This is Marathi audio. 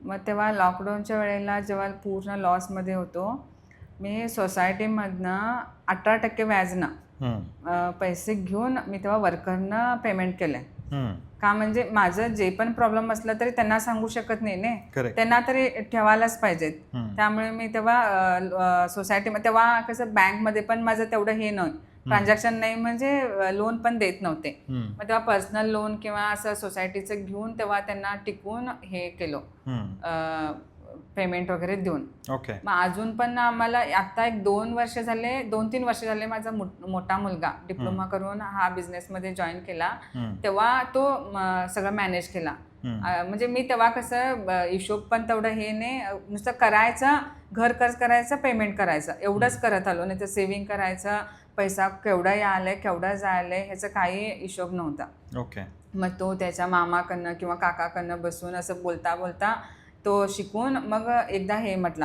मग तेव्हा लॉकडाऊनच्या वेळेला जेव्हा पूर्ण लॉसमध्ये होतो, मी सोसायटीमधनं 18% व्याजनं पैसे घेऊन मी तेव्हा वर्करनं पेमेंट केलं आहे. का म्हणजे माझं जे पण प्रॉब्लेम असलं तरी त्यांना सांगू शकत नाही ने, त्यांना तरी ठेवायलाच पाहिजेत. त्यामुळे मी तेव्हा सोसायटीमध्ये तेव्हा कसं बँकमध्ये पण माझं तेवढं हे नाही, ट्रान्झॅक्शन नाही, म्हणजे लोन पण देत नव्हते. मग तेव्हा पर्सनल लोन किंवा असं सोसायटीचं घेऊन तेव्हा त्यांना टिकवून हे केलं, पेमेंट वगैरे देऊन. मग अजून पण आम्हाला आता 2-3 वर्ष झाले माझा मोठा मुलगा डिप्लोमा करून हा बिझनेसमध्ये जॉईन केला, तेव्हा तो सगळं मॅनेज केला. म्हणजे मी तेव्हा कसं हिशोब पण तेवढं हे नाही, नुसतं करायचं, घर कर्ज करायचं, पेमेंट करायचं, एवढंच करत आलो. नाही तर सेव्हिंग करायचं, पैसा केवढा यायलाय केवढा जायलाय ह्याचा काही हिशोब नव्हता. मग तो त्याच्या मामाकडनं किंवा काकाकडनं बसून असं बोलता बोलता तो शिकून मग एकदा हे म्हटला,